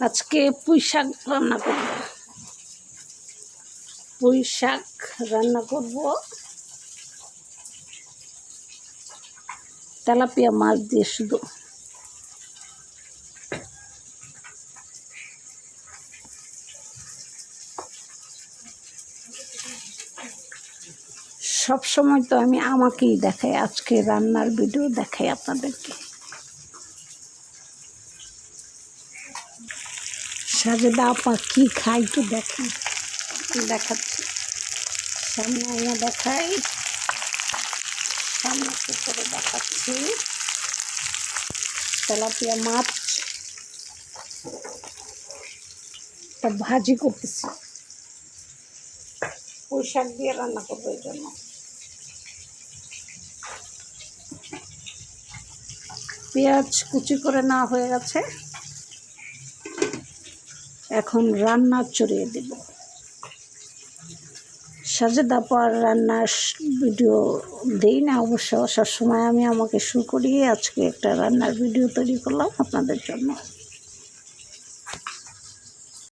আজকে পুঁই শাক রান্না করব। পুঁই শাক রান্না করব তেলাপিয়া মাছ দিয়ে শুধু। সব সময় তো আমি আমাকেই দেখাই, আজকে রান্নার ভিডিও দেখাই আপনাদেরকে। সাজেদা আপা কি খাই একটু দেখেন, দেখাচ্ছি সামনে এনে দেখাই, সামনে করে দেখাচ্ছি। তেলাপিয়া মাছ ভাজি করতেছি, পুঁই শাক দিয়ে রান্না করবো। এই জন্য পেঁয়াজ কুচি করে নেওয়া হয়ে গেছে, এখন রান্না চড়িয়ে দেব। সাজেদা আপার রান্নার ভিডিও দেই না অবশ্য, সবসময় আমি আমাকে শুরু করিয়ে আজকে একটা রান্নার ভিডিও তৈরি করলাম আপনাদের জন্য।